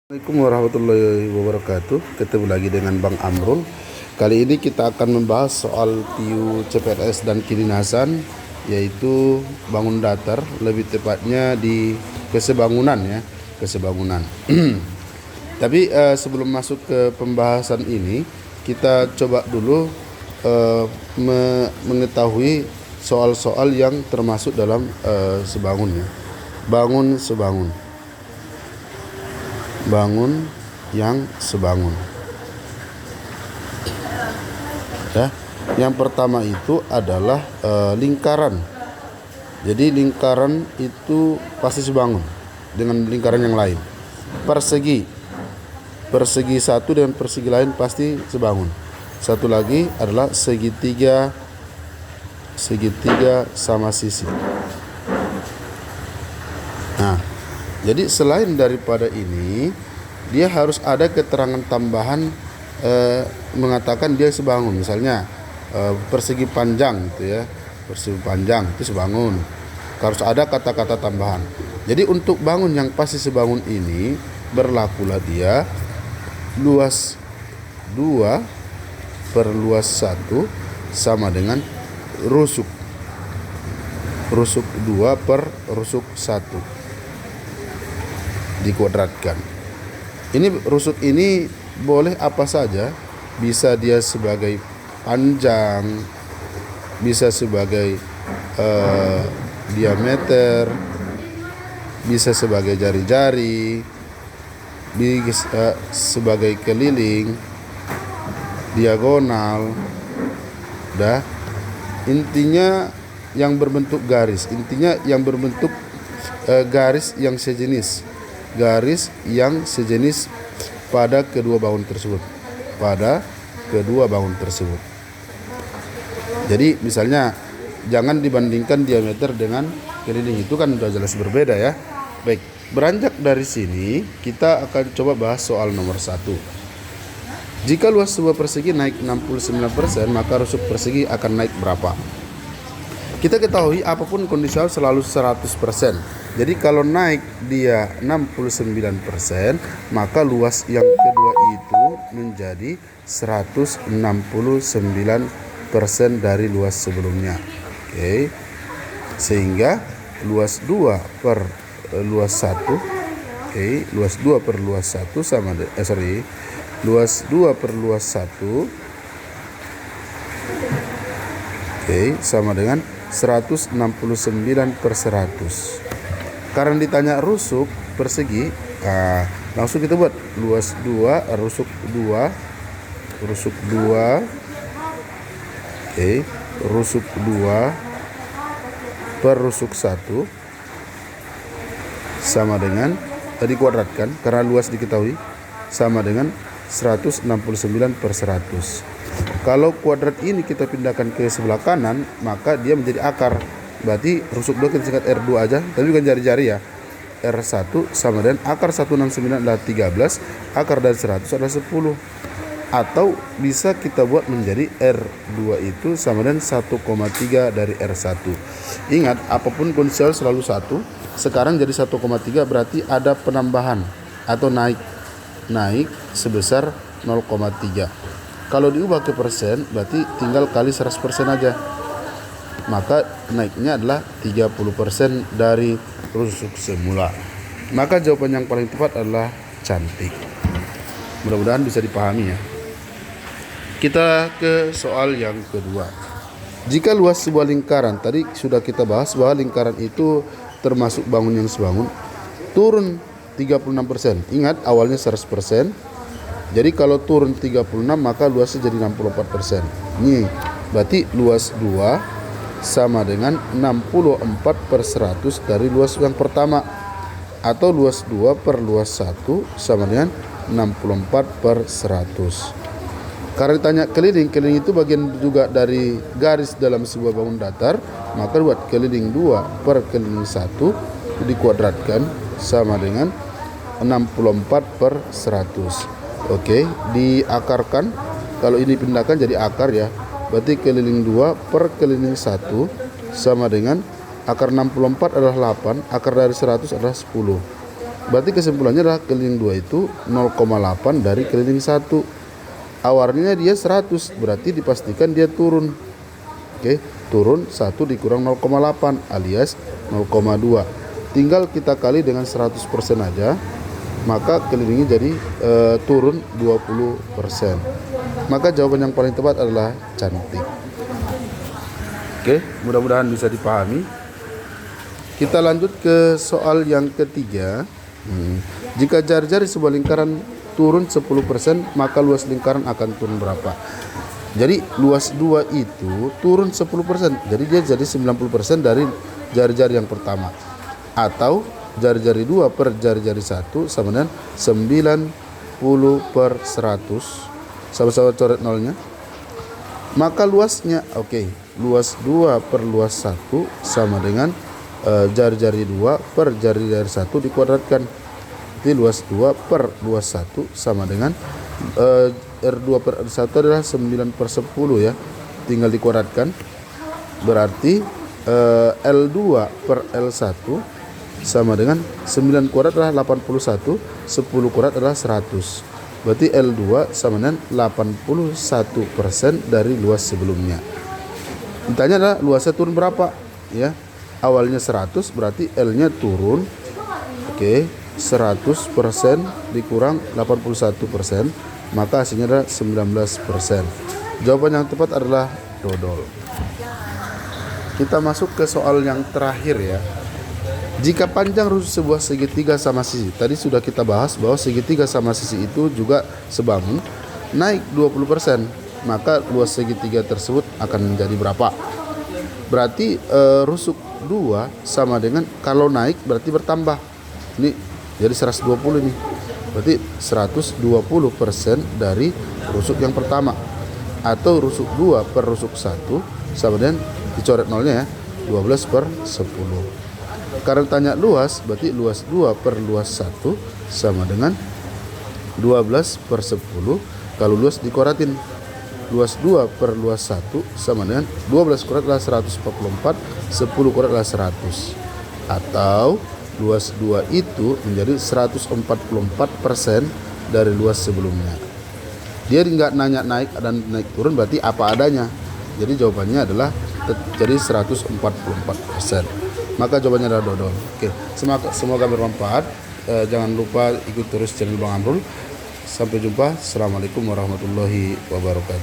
Assalamualaikum warahmatullahi wabarakatuh. Ketemu lagi dengan Bang Amrul. Kali ini kita akan membahas soal PU CPNS dan kedinasan, yaitu bangun datar, lebih tepatnya di kesebangunan ya, kesebangunan. Tapi sebelum masuk ke pembahasan ini, kita coba dulu mengetahui soal-soal yang termasuk dalam sebangun ya. Bangun sebangun. Bangun yang sebangun. Ya, yang pertama itu adalah lingkaran. Jadi lingkaran itu pasti sebangun dengan lingkaran yang lain. Persegi satu dengan persegi lain pasti sebangun. Satu lagi adalah segitiga sama sisi. Nah, jadi selain daripada ini, dia harus ada keterangan tambahan mengatakan dia sebangun. Misalnya persegi panjang gitu ya, persegi panjang itu sebangun. Harus ada kata-kata tambahan. Jadi untuk bangun yang pasti sebangun ini berlakulah dia luas 2 per luas 1 sama dengan rusuk 2 per rusuk 1 dikuadratkan. Ini rusuk ini boleh apa saja, bisa dia sebagai panjang, bisa sebagai diameter, bisa sebagai jari-jari, bisa sebagai keliling, diagonal. Intinya yang berbentuk garis, garis yang sejenis pada kedua bangun tersebut. Jadi misalnya jangan dibandingkan diameter dengan keliling, itu kan sudah jelas berbeda ya. Baik, beranjak dari sini kita akan coba bahas soal nomor 1. Jika luas sebuah persegi naik 69%, maka rusuk persegi akan naik berapa? Kita ketahui apapun kondisional selalu 100%. Jadi kalau naik dia 69%, maka luas yang kedua itu menjadi 169% dari luas sebelumnya. Oke. Sehingga luas 2 per luas 1, luas 2 per luas 1 sama luas 2 per luas 1 sama dengan 169 per 100. Karena ditanya rusuk persegi, langsung kita buat luas 2 rusuk 2 rusuk 2 rusuk 2 per rusuk 1 sama dengan, tadi kuadratkan karena luas diketahui, sama dengan 169 per 100. Kalau kuadrat ini kita pindahkan ke sebelah kanan, maka dia menjadi akar. Berarti rusuk 2 kita singkat R2 aja, tapi bukan jari-jari ya. R1 sama dengan akar 169 adalah 13, akar dari 100 adalah 10. Atau bisa kita buat menjadi R2 itu sama dengan 1,3 dari R1. Ingat, apapun kondisional selalu 1. Sekarang jadi 1,3 berarti ada penambahan atau naik sebesar 0,3. Kalau diubah ke persen berarti tinggal kali 100% aja. Maka naiknya adalah 30% dari rusuk semula. Maka jawaban yang paling tepat adalah cantik. Mudah-mudahan bisa dipahami ya. Kita ke soal yang kedua. Jika luas sebuah lingkaran, tadi sudah kita bahas bahwa lingkaran itu termasuk bangun yang sebangun, turun 36%. Ingat awalnya 100%. Jadi kalau turun 36 maka luasnya jadi 64%. Ini berarti luas 2 sama dengan 64 per 100 dari luas yang pertama, atau luas 2 per luas 1 sama dengan 64 per 100. Karena ditanya keliling itu bagian juga dari garis dalam sebuah bangun datar, maka buat keliling 2 per keliling 1 dikuadratkan sama dengan 64 per 100. Oke, diakarkan. Kalau ini pindahkan jadi akar ya. Berarti keliling 2 per keliling 1 sama dengan akar 64 adalah 8, akar dari 100 adalah 10. Berarti kesimpulannya adalah keliling 2 itu 0,8 dari keliling 1. Awalnya dia 100, berarti dipastikan dia turun. Oke, turun 1 dikurang 0,8 alias 0,2. Tinggal kita kali dengan 100% aja, maka kelilingnya jadi turun 20%. Maka jawaban yang paling tepat adalah cantik. Oke, mudah-mudahan bisa dipahami. Kita lanjut ke soal yang ketiga. Jika jari-jari sebuah lingkaran turun 10%, maka luas lingkaran akan turun berapa? Jadi luas 2 itu turun 10%. Jadi dia jadi 90% dari jari-jari yang pertama. Atau jari-jari 2 per jari-jari 1 sama dengan 90/100. Sama-sama coret nolnya. Maka luasnya, luas 2 per luas 1 sama dengan jari-jari 2 per jari-jari 1 dikuadratkan. Jadi luas 2 per luas 1 sama dengan R2 per R1 adalah 9/10 ya. Tinggal dikuadratkan. Berarti L2 per L1 sama dengan 9 kuadrat adalah 81, 10 kuadrat adalah 100. Berarti L2 sama dengan 81% dari luas sebelumnya. Ditanya adalah luasnya turun berapa? Ya, awalnya 100, berarti L-nya turun. 100% dikurang 81%, maka hasilnya adalah 19%. Jawaban yang tepat adalah dodol. Kita masuk ke soal yang terakhir ya. Jika panjang rusuk sebuah segitiga sama sisi, tadi sudah kita bahas bahwa segitiga sama sisi itu juga sebangun, naik 20%, maka luas segitiga tersebut akan menjadi berapa? Berarti rusuk 2 sama dengan, kalau naik berarti bertambah. Ini jadi 120 ini. Berarti 120% dari rusuk yang pertama. Atau rusuk 2 per rusuk 1 sama dengan, dicoret nolnya ya, 12/10. Karena tanya luas, berarti luas 2 per luas 1 sama dengan 12/10. Kalau luas dikuadratin, luas 2 per luas 1 sama dengan 12 kuadrat adalah 144, 10 kuadrat adalah 100. Atau luas 2 itu menjadi 144% dari luas sebelumnya. Dia nggak nanya naik dan naik turun, berarti apa adanya. Jadi jawabannya adalah jadi 144%. Maka jawabannya adalah dodol. Oke, semoga bermanfaat. Jangan lupa ikut terus channel Bang Amrul. Sampai jumpa. Assalamualaikum warahmatullahi wabarakatuh.